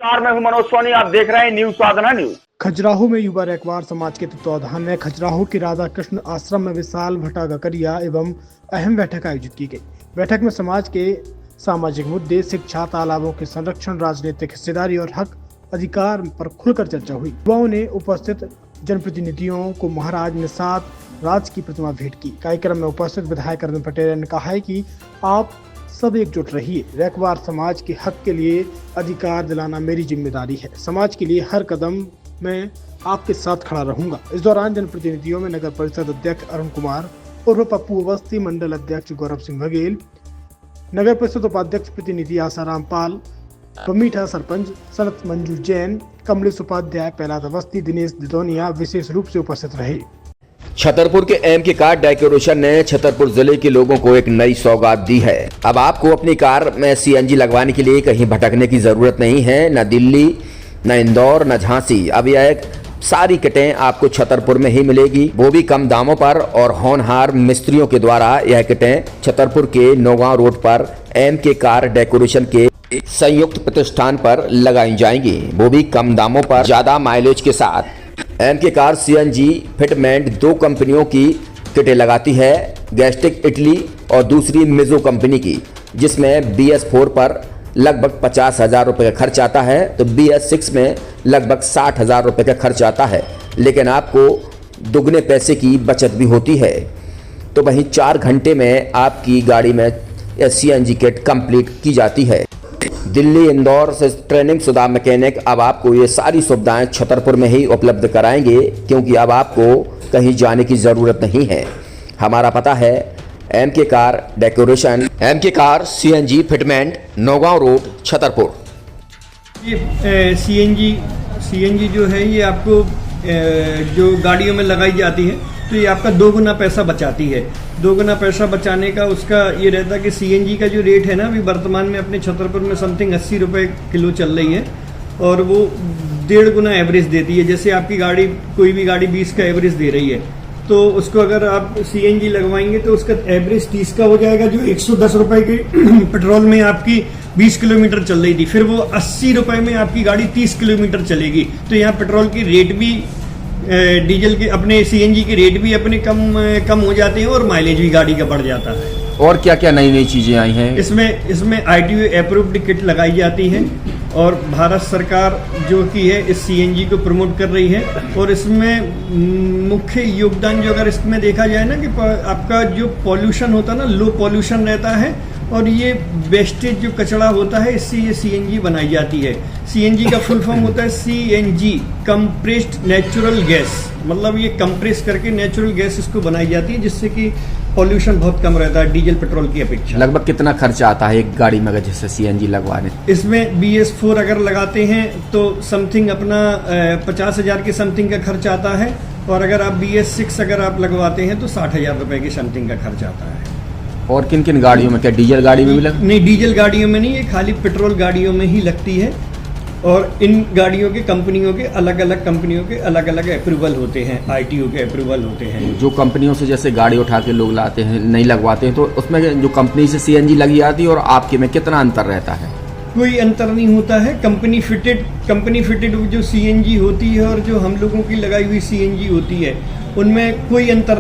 मैं हूं मनोज सोनी, आप देख रहे हैं न्यूज साधना न्यूज। खजुराहो में युवा रैकवार समाज के तत्वाधान में खजुराहो के राधा कृष्ण आश्रम में विशाल भटागकरिया एवं अहम बैठक आयोजित की गई। बैठक में समाज के सामाजिक मुद्दे, शिक्षा, तालाबों के संरक्षण, राजनीतिक हिस्सेदारी और हक अधिकार पर खुलकर चर्चा हुई। युवाओं ने उपस्थित जनप्रतिनिधियों को महाराज निषाद राज की प्रतिमा भेंट की। कार्यक्रम में उपस्थित विधायक अरविंद पटेल ने कहा है कि आप सब एकजुट रहिए। रैकवार समाज के हक के लिए अधिकार दिलाना मेरी जिम्मेदारी है। समाज के लिए हर कदम मैं आपके साथ खड़ा रहूंगा। इस दौरान जनप्रतिनिधियों में नगर परिषद अध्यक्ष अरुण कुमार और पप्पू अवस्थी, मंडल अध्यक्ष गौरव सिंह बघेल, नगर परिषद उपाध्यक्ष प्रतिनिधि आसाराम पाल, बमीठा सरपंच सनत मंजू जैन, कमलेश उपाध्याय, पहलाद अवस्थी, दिनेश दिदौनिया विशेष रूप से उपस्थित रहे। छतरपुर के एमके कार डेकोरेशन ने छतरपुर जिले के लोगों को एक नई सौगात दी है। अब आपको अपनी कार में सीएनजी लगवाने के लिए कहीं भटकने की जरूरत नहीं है, न दिल्ली, न इंदौर, न झांसी। अब यह सारी किटें आपको छतरपुर में ही मिलेगी, वो भी कम दामों पर। और होनहार मिस्त्रियों के द्वारा यह किटें छतरपुर के नौगांव रोड पर एमके कार डेकोरेशन के संयुक्त प्रतिष्ठान पर लगाई जाएंगी, वो भी कम दामों पर, ज्यादा माइलेज के साथ। एमके कार सीएनजी फिटमेंट 2 कंपनियों की किटें लगाती है, गैस्टिक इटली और दूसरी मिजो कंपनी की, जिसमें BS4 पर लगभग 50,000 रुपये का खर्च आता है, तो BS6 में लगभग 60,000 रुपये का खर्च आता है। लेकिन आपको दुगने पैसे की बचत भी होती है। तो वहीं 4 घंटे में आपकी गाड़ी में सीएनजी किट कंप्लीट की जाती है। दिल्ली, इंदौर से ट्रेनिंग शुदा मैकेनिक अब आपको ये सारी सुविधाएं छतरपुर में ही उपलब्ध कराएंगे, क्योंकि अब आपको कहीं जाने की ज़रूरत नहीं है। हमारा पता है MK car decoration, MK car CNG fitment, Naugaon road, Chhatarpur. ये सीएनजी जो है ये आपको जो गाड़ियों में लगाई जाती है, तो ये आपका 2 गुना पैसा बचाती है। 2 गुना पैसा बचाने का उसका ये रहता है कि सीएनजी का जो रेट है ना, अभी वर्तमान में अपने छतरपुर में समथिंग 80 रुपये किलो चल रही है, और वो 1.5 गुना एवरेज देती है। जैसे आपकी गाड़ी, कोई भी गाड़ी 20 का एवरेज दे रही है, तो उसको अगर आप सीएनजी लगवाएंगे तो उसका एवरेज 30 का हो जाएगा। जो 110 रुपये के पेट्रोल में आपकी 20 किलोमीटर चल रही थी, फिर वो 80 रुपये में आपकी गाड़ी 30 किलोमीटर चलेगी। तो यहाँ पेट्रोल की रेट भी, डीजल के, अपने सीएनजी के रेट भी अपने कम हो जाते हैं, और माइलेज भी गाड़ी का बढ़ जाता है। और क्या क्या नई नई चीजें आई हैं? इसमें ITO अप्रूव्ड किट लगाई जाती है, और भारत सरकार जो की है इस सीएनजी को प्रमोट कर रही है। और इसमें मुख्य योगदान जो अगर इसमें देखा जाए ना, कि आपका जो पॉल्यूशन होता है ना, लो पॉल्यूशन रहता है, और ये वेस्टेज जो कचरा होता है, इससे ये सीएनजी बनाई जाती है। सीएनजी का फुल फॉर्म होता है CNG, कंप्रेस्ड नेचुरल गैस। मतलब ये कंप्रेस करके नेचुरल गैस इसको बनाई जाती है, जिससे कि पॉल्यूशन बहुत कम रहता है डीजल पेट्रोल की अपेक्षा। लगभग कितना खर्चा आता है एक गाड़ी में अगर जैसे सीएनजी लगवाने? इसमें BS4 अगर लगाते हैं तो समथिंग अपना 50,000 के समथिंग का खर्च आता है, और अगर आप BS6 अगर आप लगवाते हैं तो 60,000 रुपये की समथिंग का खर्च आता है। और किन किन गाड़ियों में? क्या डीजल गाड़ी में भी लगती? नहीं, डीजल गाड़ियों में नहीं, ये खाली पेट्रोल गाड़ियों में ही लगती है। और इन गाड़ियों के कंपनियों के अलग अलग अप्रूवल होते हैं, ITO के अप्रूवल होते हैं। जो कंपनियों से जैसे गाड़ी उठा के लोग लाते हैं, नहीं लगवाते हैं, तो उसमें जो कंपनी से सीएनजी लगी आती है और आपके में कितना अंतर रहता है? कोई अंतर नहीं होता है। कंपनी फिटेड जो सीएनजी होती है और जो हम लोगों की लगाई हुई सीएनजी होती है, उनमें कोई अंतर